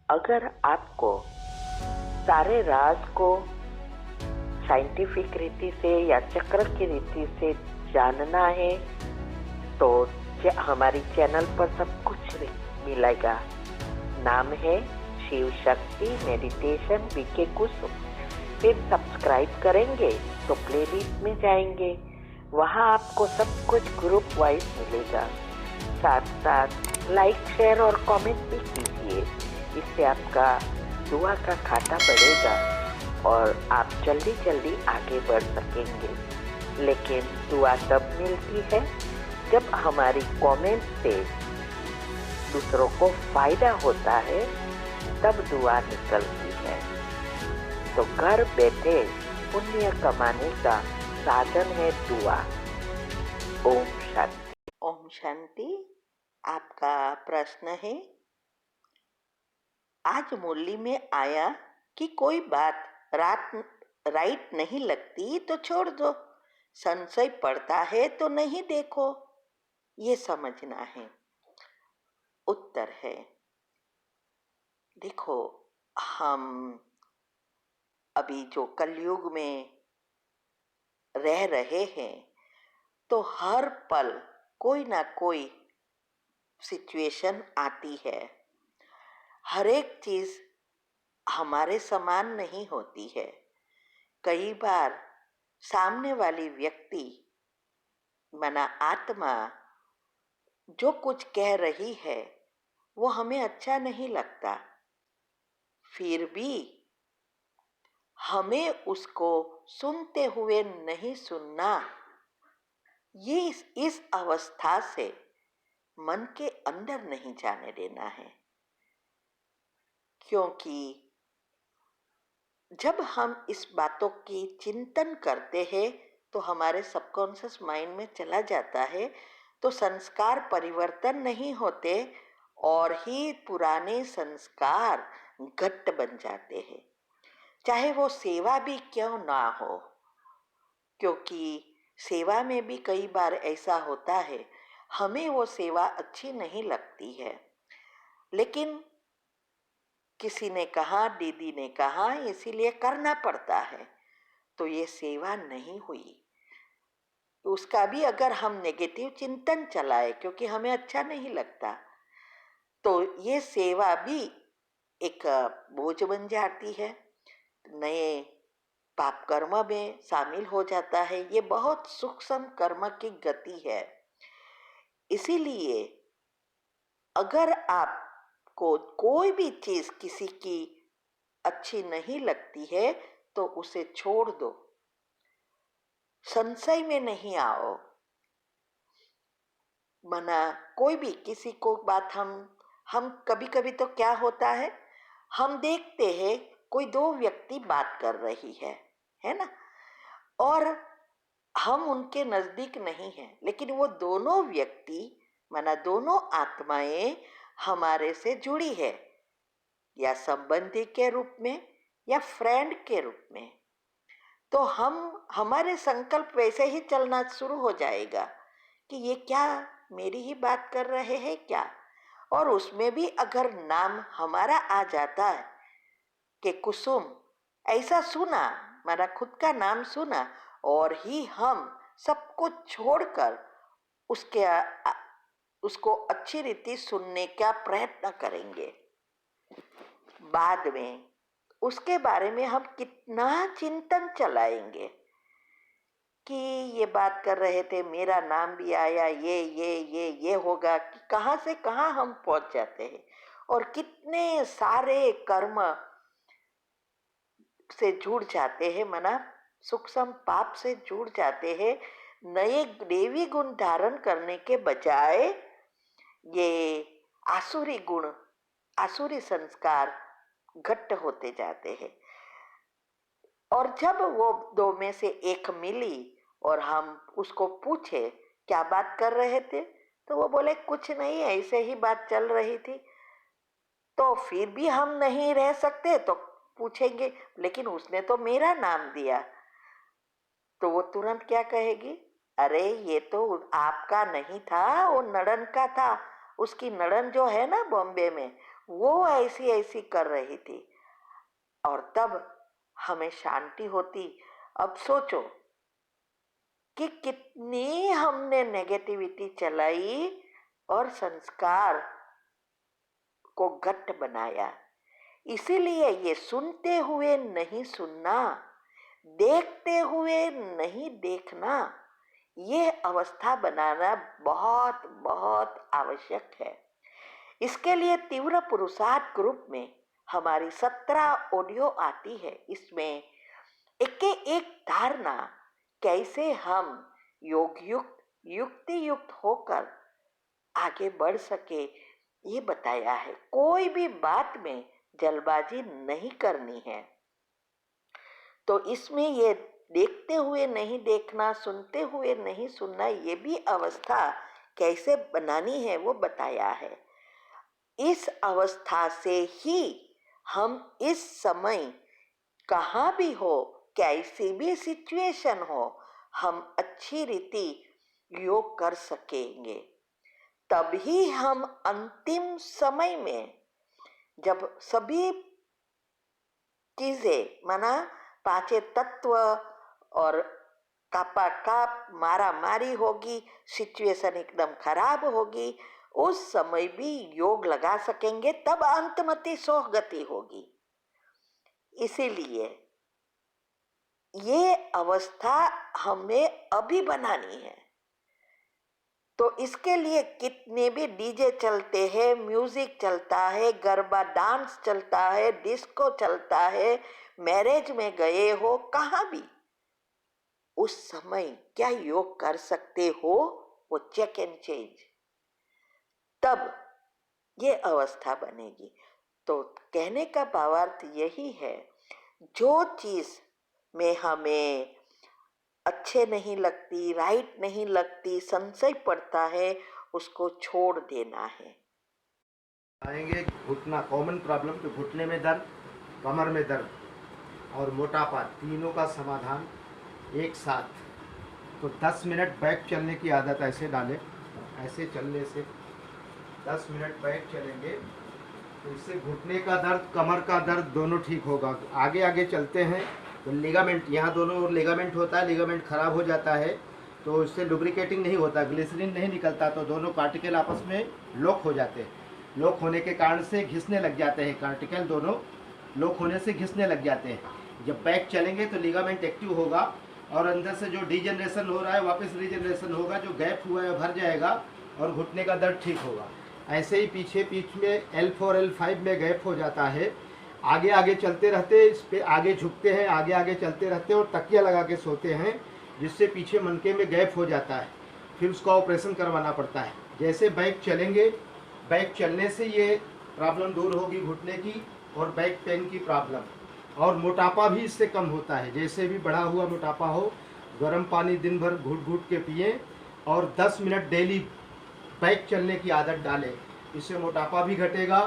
अगर आपको सारे राज को साइंटिफिक रीति से या चक्र की रीति से जानना है तो हमारी चैनल पर सब कुछ मिलेगा। नाम है शिव शक्ति मेडिटेशन बीके कुसुम। फिर सब्सक्राइब करेंगे तो प्लेलिस्ट में जाएंगे, वहाँ आपको सब कुछ ग्रुप वाइज मिलेगा। साथ साथ लाइक शेयर और कमेंट भी कीजिए, इससे आपका दुआ का खाता बढ़ेगा और आप जल्दी जल्दी आगे बढ़ सकेंगे। लेकिन दुआ तब मिलती है जब हमारी कमेंट से दूसरों को फायदा होता है, तब दुआ निकलती है। तो घर बैठे पुण्य कमाने का साधन है दुआ। ओम शांति। ओम शांति। आपका प्रश्न है, आज मुरली में आया कि कोई बात राइट नहीं लगती तो छोड़ दो, संशय पड़ता है तो नहीं देखो, ये समझना है। उत्तर है, देखो, हम अभी जो कलयुग में रह रहे हैं तो हर पल कोई ना कोई सिचुएशन आती है। हर एक चीज हमारे समान नहीं होती है। कई बार सामने वाली व्यक्ति माना आत्मा जो कुछ कह रही है वो हमें अच्छा नहीं लगता, फिर भी हमें उसको सुनते हुए नहीं सुनना, ये इस अवस्था से मन के अंदर नहीं जाने देना है। क्योंकि जब हम इस बातों की चिंतन करते हैं तो हमारे सबकॉन्शियस माइंड में चला जाता है, तो संस्कार परिवर्तन नहीं होते और ही पुराने संस्कार घट्ट बन जाते हैं, चाहे वो सेवा भी क्यों ना हो। क्योंकि सेवा में भी कई बार ऐसा होता है, हमें वो सेवा अच्छी नहीं लगती है, लेकिन किसी ने कहा, दीदी ने कहा, इसीलिए करना पड़ता है, तो ये सेवा नहीं हुई। उसका भी अगर हम नेगेटिव चिंतन चलाए क्योंकि हमें अच्छा नहीं लगता, तो ये सेवा भी एक बोझ बन जाती है, नए पाप कर्म में शामिल हो जाता है। ये बहुत सूक्ष्म कर्म की गति है। इसीलिए अगर आपको कोई भी चीज किसी की अच्छी नहीं लगती है तो उसे छोड़ दो, संशय में नहीं आओ। मना कोई भी किसी को बात हम कभी कभी तो क्या होता है, हम देखते हैं कोई दो व्यक्ति बात कर रही है ना, और हम उनके नजदीक नहीं हैं, लेकिन वो दोनों व्यक्ति माना दोनों आत्माएं हमारे से जुड़ी है, या संबंधी के रूप में या फ्रेंड के रूप में। तो हमारे संकल्प वैसे ही चलना शुरू हो जाएगा कि ये क्या मेरी ही बात कर रहे हैं क्या। और उसमें भी अगर नाम हमारा आ जाता है कि कुसुम, ऐसा सुना, मेरा खुद का नाम सुना, और ही हम सब कुछ छोड़कर उसको अच्छी रीति सुनने का प्रयत्न करेंगे। बाद में उसके बारे में हम कितना चिंतन चलाएंगे कि ये बात कर रहे थे, मेरा नाम भी आया, ये होगा, कि कहाँ से कहाँ हम पहुंच जाते हैं, और कितने सारे कर्म से जुड़ जाते हैं, मना सूक्ष्म पाप से जुड़ जाते हैं। नए देवी गुण धारण करने के बजाय ये आसुरी गुण, आसुरी संस्कार घट्ट होते जाते हैं। और जब वो दो में से एक मिली और हम उसको पूछे क्या बात कर रहे थे, तो वो बोले कुछ नहीं, ऐसे ही बात चल रही थी। तो फिर भी हम नहीं रह सकते, तो पूछेंगे लेकिन उसने तो मेरा नाम दिया, तो वो तुरंत क्या कहेगी, अरे ये तो आपका नहीं था, वो नड़न का था। उसकी नड़न जो है ना बॉम्बे में, वो ऐसी ऐसी कर रही थी और तब हमें शांति होती। अब सोचो कि कितनी हमने नेगेटिविटी चलाई और संस्कार को घट्ट बनाया। इसीलिए ये सुनते हुए नहीं सुनना, देखते हुए नहीं देखना, ये अवस्था बनाना बहुत बहुत आवश्यक है। इसके लिए तीव्र पुरुषार्थ ग्रुप में हमारी 17 ऑडियो आती है। इसमें एक एक धारणा कैसे हम योग युक्त युक्ति युक्त होकर आगे बढ़ सके ये बताया है। कोई भी बात में जल्दबाजी नहीं करनी है। तो इसमें ये देखते हुए नहीं देखना, सुनते हुए नहीं सुनना, ये भी अवस्था कैसे बनानी है वो बताया है। इस अवस्था से ही हम इस समय कहाँ भी हो, कैसी भी सिचुएशन हो, हम अच्छी रीति योग कर सकेंगे। तभी हम अंतिम समय में जब सभी चीजें माना पांचे तत्व और कापाकाप मारा मारी होगी, सिचुएशन एकदम खराब होगी, उस समय भी योग लगा सकेंगे, तब अंतमति सोह गति होगी। इसीलिए ये अवस्था हमें अभी बनानी है। तो इसके लिए कितने भी डीजे चलते हैं, म्यूजिक चलता है, गरबा डांस चलता है, डिस्को चलता है, मैरिज में गए हो, कहाँ भी उस समय क्या योग कर सकते हो, वो चेक एंड चेंज, तब ये अवस्था बनेगी। तो कहने का भावार्थ यही है, जो चीज में हमें अच्छे नहीं लगती, राइट नहीं लगती, संशय पड़ता है, उसको छोड़ देना है। आएंगे घुटना, कॉमन प्रॉब्लम तो घुटने में दर्द, कमर में दर्द और मोटापा, तीनों का समाधान एक साथ। तो 10 मिनट बैक चलने की आदत ऐसे डालें, ऐसे चलने से 10 मिनट बैक चलेंगे तो इससे घुटने का दर्द, कमर का दर्द दोनों ठीक होगा। आगे आगे चलते हैं तो लिगामेंट, यहाँ दोनों ओर लिगामेंट होता है, लिगामेंट खराब हो जाता है तो इससे लुब्रिकेटिंग नहीं होता, ग्लिसरीन नहीं निकलता, तो दोनों कार्टिकल आपस में लॉक हो जाते हैं। लॉक होने के कारण से घिसने लग जाते हैं, कार्टिकल दोनों लॉक होने से घिसने लग जाते हैं। जब बैक चलेंगे तो लिगामेंट एक्टिव होगा और अंदर से जो डिजनरेशन हो रहा है वापस रीजनरेशन होगा, जो गैप हुआ है भर जाएगा और घुटने का दर्द ठीक होगा। ऐसे ही पीछे पीठ में L4 L5 में गैप हो जाता है, आगे आगे चलते रहते, इस पे आगे झुकते हैं, आगे आगे चलते रहते हैं और तकिया लगा के सोते हैं, जिससे पीछे मनके में गैप हो जाता है, फिर उसका ऑपरेशन करवाना पड़ता है। जैसे बैक चलेंगे, बैक चलने से ये प्रॉब्लम दूर होगी घुटने की और बैक पेन की प्रॉब्लम, और मोटापा भी इससे कम होता है। जैसे भी बढ़ा हुआ मोटापा हो, गर्म पानी दिन भर घूट घूट के पिए और 10 मिनट डेली बैक चलने की आदत डालें। इससे मोटापा भी घटेगा,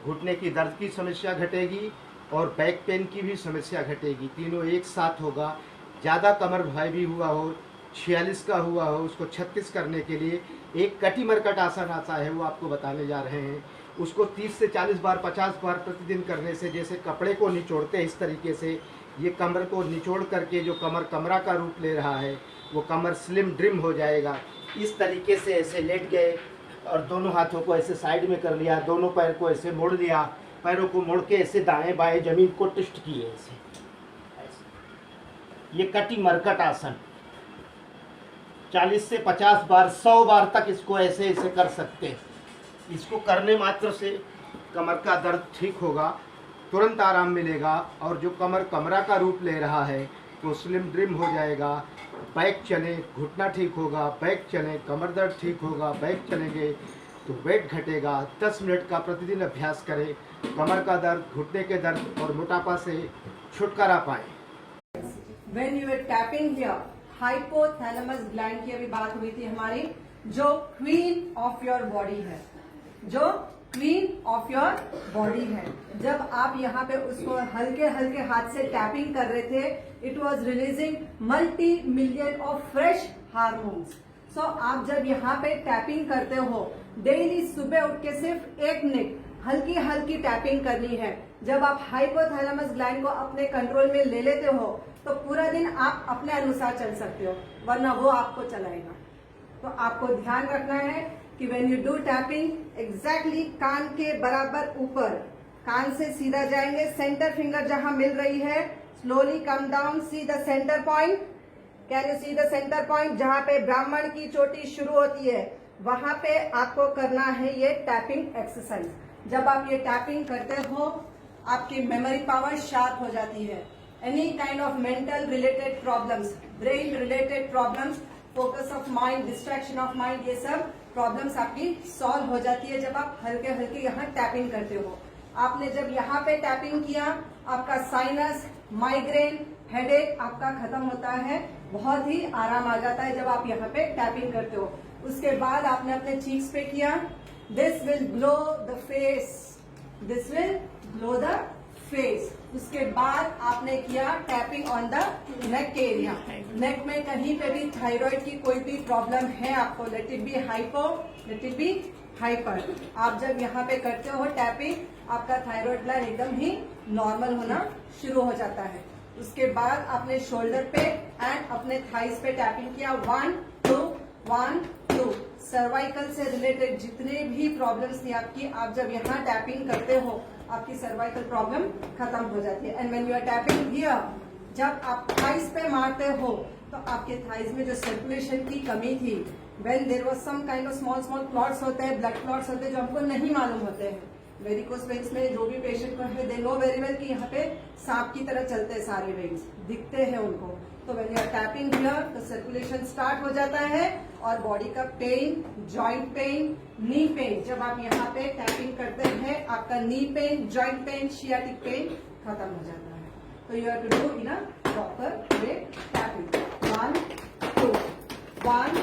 घुटने की दर्द की समस्या घटेगी और बैक पेन की भी समस्या घटेगी, तीनों एक साथ होगा। ज़्यादा कमर भाई भी हुआ हो, 46 का हुआ हो, उसको 36 करने के लिए एक कटी मरकट आसन आता है, वो आपको बताने जा रहे हैं। उसको 30 से 40 बार 50 बार प्रतिदिन करने से, जैसे कपड़े को निचोड़ते हैं इस तरीके से, ये कमर को निचोड़ करके जो कमर कमरा का रूप ले रहा है वो कमर स्लिम ड्रिम हो जाएगा। इस तरीके से ऐसे लेट गए और दोनों हाथों को ऐसे साइड में कर लिया, दोनों पैर को ऐसे मोड़ लिया, पैरों को मोड़ के ऐसे दाएं बाएं जमीन को ट्विस्ट किए ऐसे। ये कटी मरकट आसन 40 से 50 बार 100 बार तक इसको ऐसे ऐसे कर सकते हैं। इसको करने मात्र से कमर का दर्द ठीक होगा, तुरंत आराम मिलेगा और जो कमर कमरा का रूप ले रहा है वो स्लिम ड्रिम हो जाएगा। बैक चले, घुटना ठीक होगा, बैक चले, कमर दर्द ठीक होगा, बैक चलेंगे तो वेट घटेगा। 10 मिनट का प्रतिदिन अभ्यास करें, कमर का दर्द, घुटने के दर्द और मोटापा से छुटकारा पाएं। When you are tapping here, hypothalamus gland की अभी बात हुई थी हमारी, जो क्वीन ऑफ योर बॉडी है, जो क्वीन ऑफ योर बॉडी है। जब आप यहाँ पे उसको हल्के हल्के हाथ से टैपिंग कर रहे थे, it was releasing multi million of fresh hormones. So आप जब यहाँ पे टैपिंग करते हो डेली, सुबह उठ के सिर्फ 1 मिनट हल्की हल्की टैपिंग करनी है। जब आप हाइपोथैलेमस ग्लैंड को अपने कंट्रोल में ले लेते हो तो पूरा दिन आप अपने अनुसार चल सकते हो, वरना वो आपको चलाएगा। तो आपको ध्यान रखना है कि when you do tapping exactly कान के बराबर ऊपर, कान से सीधा जाएंगे, सेंटर फिंगर जहां मिल रही है, slowly come down, see the centre point. Can you see the centre point? जहां पे ब्राह्मण की चोटी शुरू होती है वहां पे आपको करना है ये टैपिंग एक्सरसाइज। जब आप ये टैपिंग करते हो आपकी मेमोरी पावर शार्प हो जाती है। Any kind of mental related problems, brain related problems, focus of mind, distraction of mind, ये सब प्रॉब्लम्स आपकी सॉल्व हो जाती है जब आप हल्के हल्के यहाँ टैपिंग करते हो। आपने जब यहाँ पे टैपिंग किया आपका साइनस, माइग्रेन, हेडेक आपका खत्म होता है, बहुत ही आराम आ जाता है जब आप यहाँ पे टैपिंग करते हो। उसके बाद आपने अपने चीक्स पे किया, this will glow the face, this will glow the face. उसके बाद आपने किया tapping on the neck area. Neck में कहीं पे भी थायराइड की कोई भी प्रॉब्लम है आपको, let it be hypo, let it be hyper, आप जब यहाँ पे करते हो टैपिंग आपका थायराइड ग्लैंड एकदम ही नॉर्मल होना शुरू हो जाता है। उसके बाद आपने शोल्डर पे एंड अपने थाइस पे टैपिंग किया, 1 2 1 2। सर्वाइकल से रिलेटेड जितने भी प्रॉब्लम्स थी आपकी, आप जब यहाँ टैपिंग करते हो आपकी सर्वाइकल प्रॉब्लम खत्म हो जाती है। And when you are tapping here, जब आप थाइस पे मारते हो तो आपके थाइस में जो सर्कुलेशन की कमी थी, when there was some kind of small small clots होते हैं, ब्लड क्लॉट्स होते हैं जो हमको नहीं मालूम होते हैं। वेरिकोस वेन्स में जो भी पेशेंट को है दे नो वेरी वेल कि यहाँ पे सांप की तरह चलते हैं सारे वेन्स, दिखते हैं उनको। तो when you are tapping here तो सर्कुलेशन स्टार्ट हो जाता है और बॉडी का pain, joint pain, knee pain, जब आप यहाँ पे टैपिंग करते हैं आपका knee pain, joint pain, sciatic pain खत्म हो जाता है। तो you have to do in a proper way tapping. 1 2 1